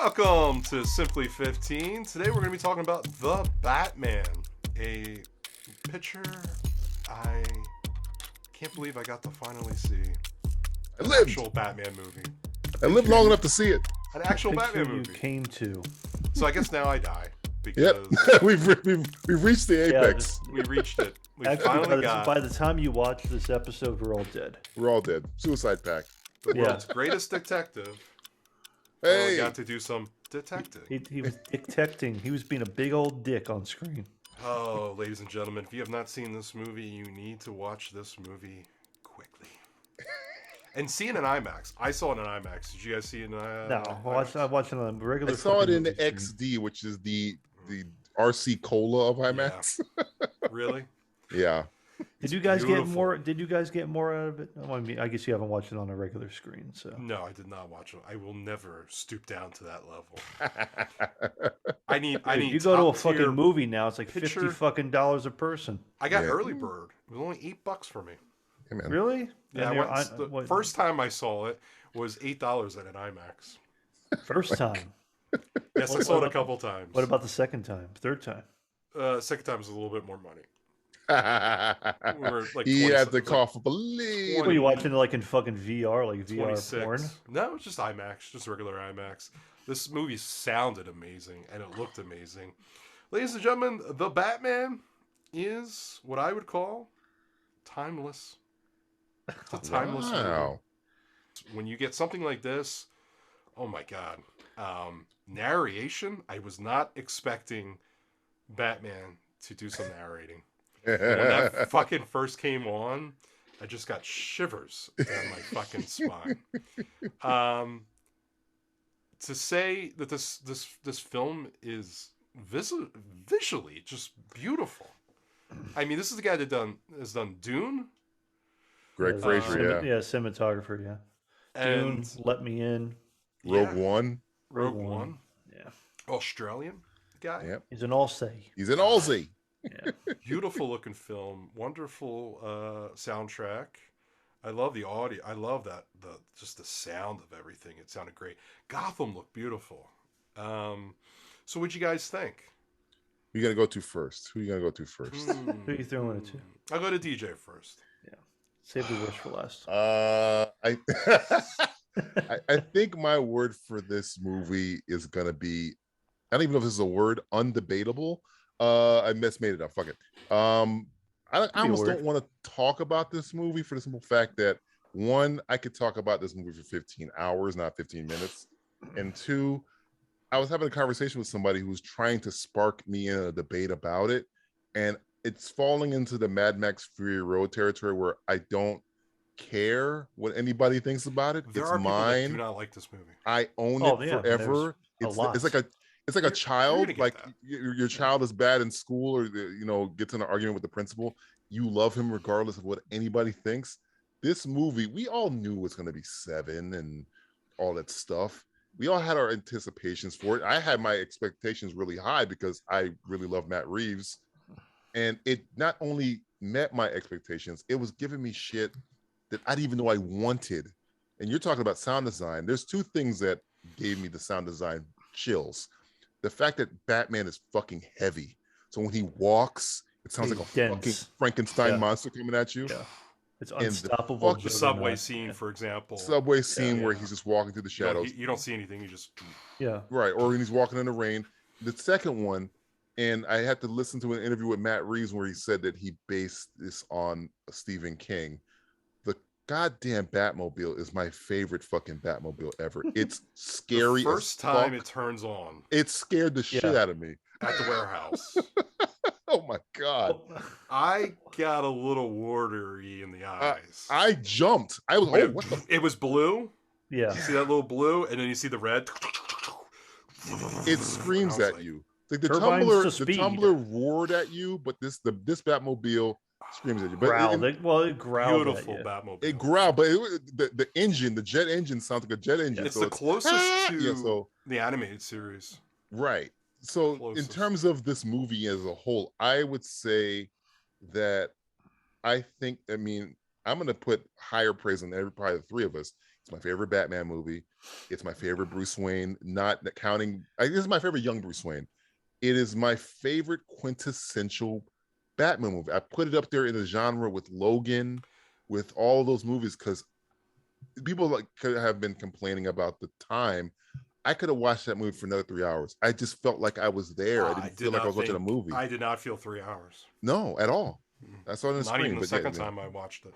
Welcome to Simply 15. Today we're going to be talking about The Batman, a picture I can't believe I got to finally see. An actual Batman movie. I lived long enough to see it. An actual Batman movie. You came to. So I guess now I die because we've reached the apex. we reached it. We Actually, finally got. by the time you watch this episode, we're all dead. We're all dead. Suicide pact. The world's greatest detective. Hey, got to do some detecting. He was detecting. He was being a big old dick on screen. Oh, ladies and gentlemen, if you have not seen this movie, you need to watch this movie quickly. And see it in IMAX. I saw it in IMAX. Did you guys see it in No, I watched it on regular. I saw it in movie screen. XD, which is the RC Cola of IMAX. Yeah. Really? Yeah. Did you guys get more? Did you guys get more out of it? Well, I mean, I guess you haven't watched it on a regular screen, so. No, I did not watch it. I will never stoop down to that level. I need. You go to a fucking movie now; it's like $50 fucking a person. I got early bird. It was only $8 for me. Hey, man. Really? Yeah. The first time I saw it was $8 at an IMAX. First time. Yes, I saw it a couple times. What about the second time? Third time? Second time was a little bit more money. We were like he had the cough of believe. Were you watching it like in fucking VR, like VR 26. porn? No, it's just IMAX, just regular IMAX. This movie sounded amazing and it looked amazing. Ladies and gentlemen, The Batman is what I would call timeless. It's a timeless movie. When you get something like this, oh my god. Narration, I was not expecting Batman to do some narrating. When that fucking first came on, I just got shivers down my fucking spine. To say that this film is visually just beautiful. I mean, this is the guy that has done Dune. Greg Fraser, yeah, cinematographer, yeah. And Dune, Let Me In. Rogue One. Rogue One. Yeah. Australian guy. Yep. He's an Aussie. He's an Aussie. Yeah. Beautiful looking film, wonderful soundtrack. I love the audio. I love that just the sound of everything. It sounded great. Gotham looked beautiful. So what'd you guys think? Who you gonna go to first? Who you gonna go to first? Who are you throwing it to? I'll go to DJ first. Yeah. Save the worst for last. I think my word for this movie is gonna be, I don't even know if this is a word, undebatable. I made it up. Fuck it. I almost don't want to talk about this movie for the simple fact that, one, I could talk about this movie for 15 hours, not 15 minutes. And two, I was having a conversation with somebody who was trying to spark me in a debate about it. And it's falling into the Mad Max Fury Road territory where I don't care what anybody thinks about it. There it's are mine. People that do not like this movie. I own it forever. It's like a child. Like your child is bad in school, or gets in an argument with the principal. You love him regardless of what anybody thinks. This movie, we all knew it was going to be 7 and all that stuff. We all had our anticipations for it. I had my expectations really high because I really love Matt Reeves, and it not only met my expectations, it was giving me shit that I didn't even know I wanted. And you're talking about sound design. There's two things that gave me the sound design chills. The fact that Batman is fucking heavy. So when he walks, it sounds like a fucking Frankenstein monster coming at you. Yeah. It's unstoppable. The subway scene, for example. Subway scene where he's just walking through the shadows. You don't see anything. You just... Yeah. Right. Or when he's walking in the rain. The second one, and I had to listen to an interview with Matt Reeves where he said that he based this on Stephen King. The goddamn Batmobile is my favorite fucking Batmobile ever. It's scary. The first time it turns on, it scared the shit out of me. At the warehouse. Oh my god! I got a little watery in the eyes. I jumped. I was. What the? It was blue. Yeah. You see that little blue, and then you see the red. It screams at you. Like the tumbler roared at you, but this Batmobile screams at you. But it growled. Beautiful Batmobile. It growled, but the engine, the jet engine, sounds like a jet engine. It's the closest to the animated series. Right. So in terms of this movie as a whole, I would say that I'm going to put higher praise on probably the three of us. It's my favorite Batman movie. It's my favorite Bruce Wayne, not counting. This is my favorite young Bruce Wayne. It is my favorite quintessential Batman movie. I put it up there in the genre with Logan, with all those movies, because people could have been complaining about the time. I could have watched that movie for another 3 hours. I just felt like I was there. I didn't feel like I was watching a movie. I did not feel 3 hours. No, at all. I saw it on the screen. Not even the second time I watched it.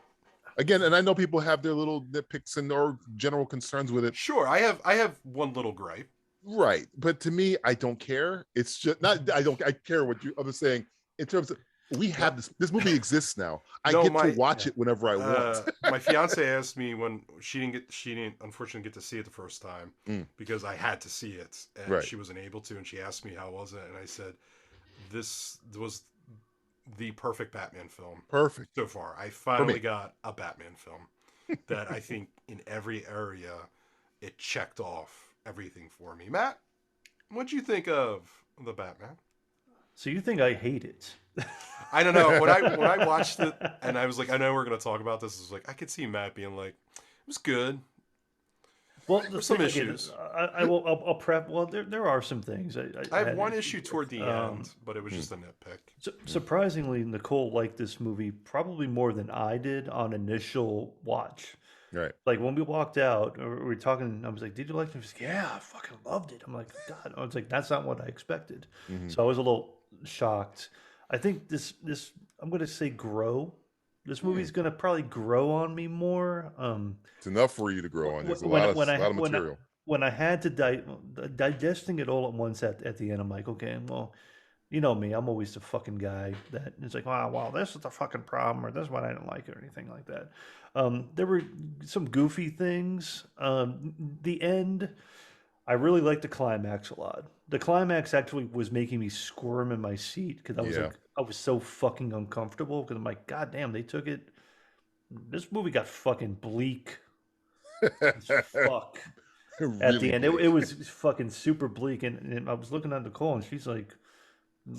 Again, and I know people have their little nitpicks and or general concerns with it. Sure, I have one little gripe. Right, but to me, I don't care. It's just not. I care what you. I'm saying in terms of we have this movie exists now. I get to watch it whenever I want. My fiance asked me when she didn't unfortunately get to see it the first time because I had to see it and she wasn't able to, and she asked me how was it, and I said this was the perfect Batman film. Perfect. So far. I finally got a Batman film that I think in every area it checked off everything for me. Matt, what'd you think of the Batman? So you think I hate it? I don't know. When I watched it and I was like, I know we're going to talk about this. I was like, I could see Matt being like, it was good. Well, there's some issues. I'll prep. Well, there are some things. I have one issue toward the end, but it was just a nitpick. Surprisingly, Nicole liked this movie probably more than I did on initial watch. Right. Like when we walked out, or we were talking, I was like, "Did you like it?" She was like, "Yeah, I fucking loved it." I'm like, "God," I was like, "That's not what I expected." So I was a little shocked. I think this I'm going to say grow. This movie's going to probably grow on me more. It's enough for you to grow on. There's a lot of material. When I had to digesting it all at once at the end, I'm like, okay, well, you know me, I'm always the fucking guy that is like, wow, well, this is the fucking problem, or this is what I didn't like, or anything like that. There were some goofy things. The end, I really liked the climax a lot. The climax actually was making me squirm in my seat because I was like, I was so fucking uncomfortable because I'm like, God damn, they took it. This movie got fucking bleak. Fuck. Really at the end, it was fucking super bleak, and I was looking at Nicole, and she's like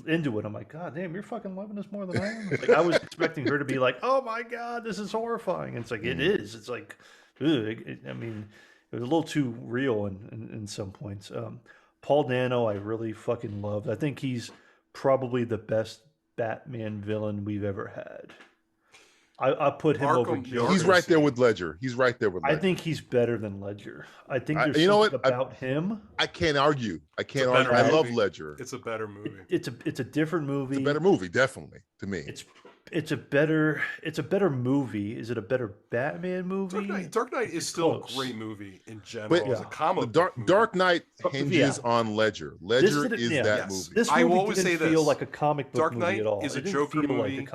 into it. I'm like, God damn, you're fucking loving this more than I am. Like, I was expecting her to be like, oh my God, this is horrifying. And it's like, it is. It's like, I mean, it was a little too real in some points. Paul Dano, I really fucking loved. I think he's probably the best Batman villain we've ever had. I put him over. He's right there with Ledger. He's right there with Ledger. I think he's better than Ledger. I think there's something about him. I can't argue. I love Ledger. It's a better movie. It's a different movie. It's a better movie, definitely, to me. It's a better movie. Is it a better Batman movie? Dark Knight is still a great movie in general. As a comic Dark Knight hinges on Ledger. Ledger is that movie. This movie I will always say feel like a comic book Dark movie Knight at all. Is a Joker movie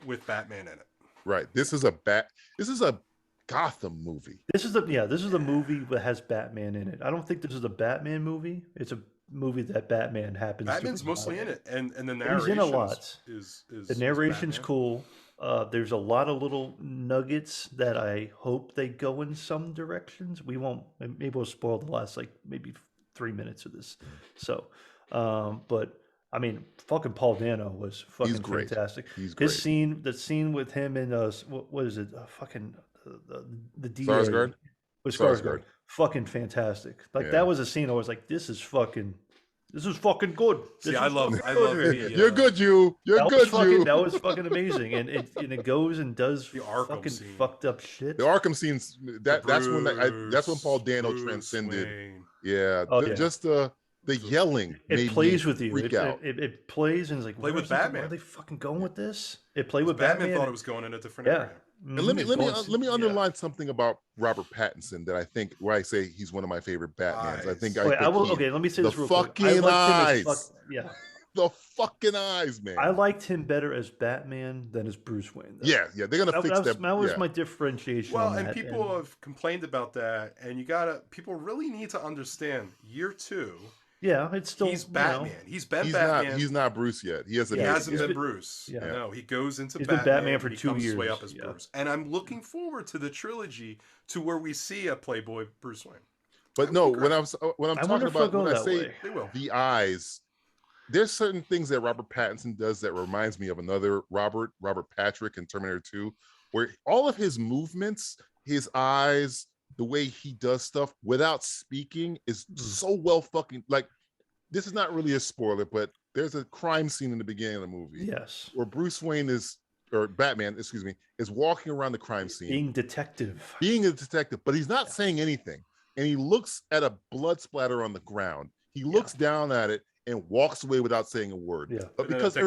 with Batman in it. Right. This is a Gotham movie. This is a movie that has Batman in it. I don't think this is a Batman movie. It's a movie that Batman happens. Batman's mostly in it, and the narration. He's in a lot. Is the narration's cool. There's a lot of little nuggets that I hope they go in some directions. We won't. Maybe we'll spoil the last maybe 3 minutes of this. So, but. I mean, fucking Paul Dano was fucking fantastic. He's great. The scene with him in what is it? Fucking the DA. Skarsgård. With Skarsgård. Fucking fantastic. That was a scene I was like, this is fucking good. I love it. You're good, you. That was fucking amazing. And it goes and does the Arkham fucking scene. Fucked up shit. The Arkham scenes. That's when Paul Dano transcended. Wayne. Yeah. Just the yelling. It plays with you. It plays and it's like, play with Batman. Are they fucking going with this? It played with Batman. Batman. Thought it was going in a different area. And let me underline something about Robert Pattinson that I think where I say he's one of my favorite Batmans. Let me say this real quick. The fucking eyes. The fucking eyes, man. I liked him better as Batman than as Bruce Wayne. Though. Yeah, they're gonna fix that. That was my differentiation. Well, and people have complained about that, and people really need to understand. Year 2. Yeah, it's still he's Batman. He's been Batman. He's not Bruce yet. He hasn't been Bruce. Yeah. No, he goes into He's Batman. Been Batman for 2 years. His way up as Bruce. And I'm looking forward to the trilogy to where we see a Playboy Bruce Wayne. But no, when I'm talking about when I say the eyes, there's certain things that Robert Pattinson does that reminds me of another Robert Patrick in Terminator 2, where all of his movements, his eyes, the way he does stuff without speaking is so well fucking like. This is not really a spoiler, but there's a crime scene in the beginning of the movie. Yes. Where Bruce Wayne or Batman, excuse me, is walking around the crime scene. Being a detective, but he's not saying anything. And he looks at a blood splatter on the ground. He looks down at it and walks away without saying a word. Yeah. But because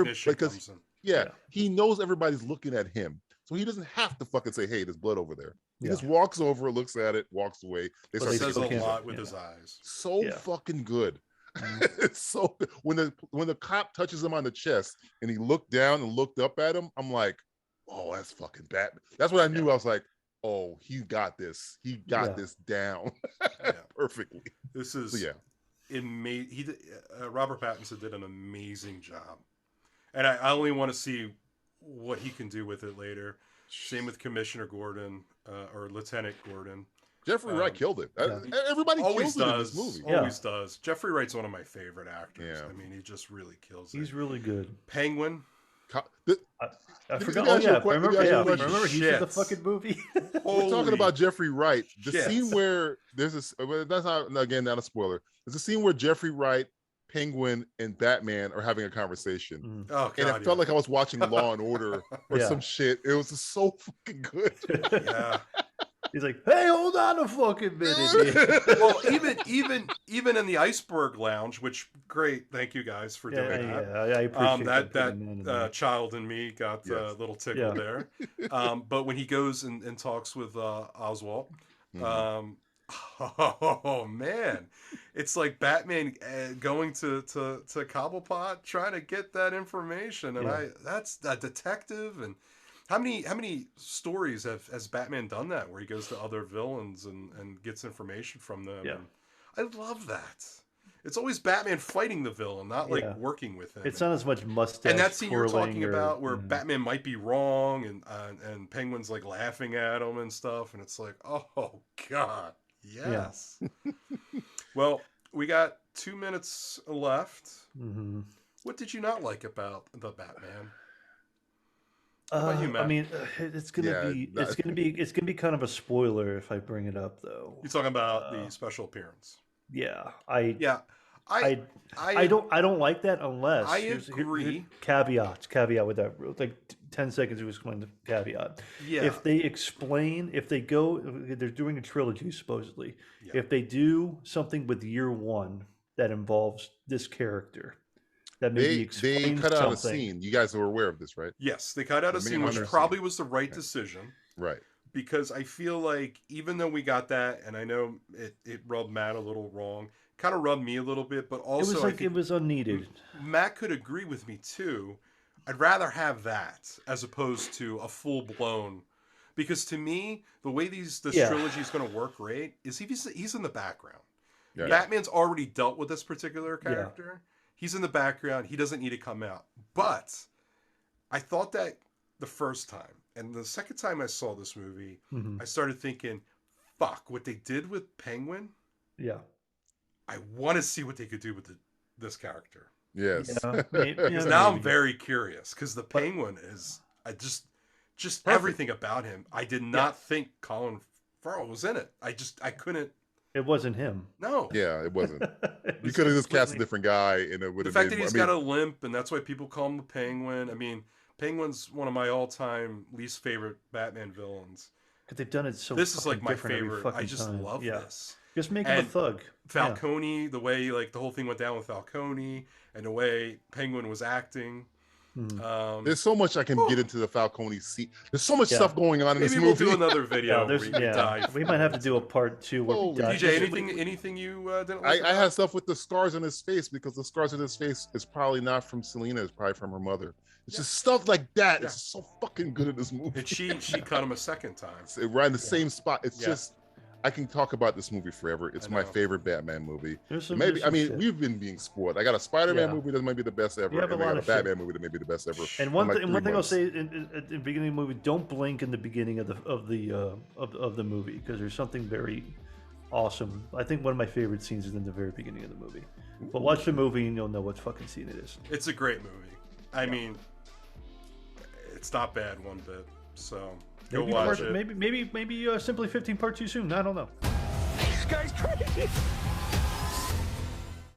he knows everybody's looking at him. So he doesn't have to fucking say, hey, there's blood over there. He just walks over, looks at it, walks away. He says a lot with his eyes. So fucking good. It's so when the cop touches him on the chest and he looked down and looked up at him, I'm like, oh, that's fucking Batman. That's what I knew. I was like, oh, he got this. He got this down perfectly. This is Robert Pattinson did an amazing job, and I only want to see what he can do with it later. Same with Commissioner Gordon or Lieutenant Gordon. Jeffrey Wright killed it. Everybody always kills does. it in this movie. Always does. Jeffrey Wright's one of my favorite actors. I mean, he just really kills it. He's really good. Penguin. I forgot. Oh, yeah. Remember he did the fucking movie. We're talking about Jeffrey Wright. The scene where there's this. That's not a spoiler. There's a scene where Jeffrey Wright, Penguin, and Batman are having a conversation. Oh, God, and it felt like I was watching Law and Order or some shit. It was just so fucking good. Yeah. He's like, "Hey, hold on a fucking minute." Well, even in the Iceberg Lounge, which great, thank you guys for doing that. Yeah, I appreciate that child in me got a little tickled there. But when he goes and talks with Oswald, oh man, it's like Batman going to Cobblepot trying to get that information, and that's a detective and. How many stories has Batman done that where he goes to other villains and gets information from them? Yeah. And I love that. It's always Batman fighting the villain, not like working with him. It's not as much mustache. And that scene you're talking about where Batman might be wrong and Penguin's like laughing at him and stuff, and it's like, oh God, yes. Yeah. Well, we got 2 minutes left. Mm-hmm. What did you not like about the Batman? You, I mean, it's gonna be kind of a spoiler if I bring it up, though. You're talking about the special appearance. Yeah, I don't like that unless I agree. Caveat with that, like 10 seconds to explain the caveat. Yeah. If they're doing a trilogy supposedly. Yeah. If they do something with year one that involves this character. That maybe they cut out a scene. You guys are aware of this, right? Yes, they cut out a scene, which probably was the right decision. Right. Because I feel like even though we got that, and I know it rubbed Matt a little wrong, kind of rubbed me a little bit, but also it was unneeded. Matt could agree with me too. I'd rather have that as opposed to a full blown. Because to me, the way this trilogy is going to work, right, is he's in the background. Yeah. Batman's already dealt with this particular character. Yeah. He's in the background. He doesn't need to come out. But I thought that the first time. And the second time I saw this movie, I started thinking, fuck, what they did with Penguin? Yeah. I want to see what they could do with this character. Yes. Now I'm very curious because the Penguin is, just everything about him. I did not think Colin Farrell was in it. I couldn't. It wasn't him. No. Yeah, it wasn't. You could have just cast a different guy, and it would have been. The fact that he's got a limp, and that's why people call him the Penguin. I mean, Penguin's one of my all-time least favorite Batman villains. But they've done it so. This is like my favorite. I just love this. Just make him a thug. Falcone, the way like the whole thing went down with Falcone, and the way Penguin was acting. There's so much I can get into the Falcone seat. There's so much stuff going on in this movie. Maybe we'll do another video. We might have to do a part 2. DJ, anything you didn't like? I had stuff with the scars on his face because the scars on his face is probably not from Selena. It's probably from her mother. It's just stuff like that. It's so fucking good in this movie. And she cut him a second time. Right in the same spot. It's just. I can talk about this movie forever. It's my favorite Batman movie. We've been being spoiled. I got a Spider-Man movie that might be the best ever, and I got a Batman movie that may be the best ever. And one thing I'll say at the beginning of the movie: don't blink in the beginning of the movie because there's something very awesome. I think one of my favorite scenes is in the very beginning of the movie. But watch the movie and you'll know what fucking scene it is. It's a great movie. I mean, it's not bad one bit. So. Go watch it. Maybe Simply 15 part too soon. I don't know. This guy's crazy.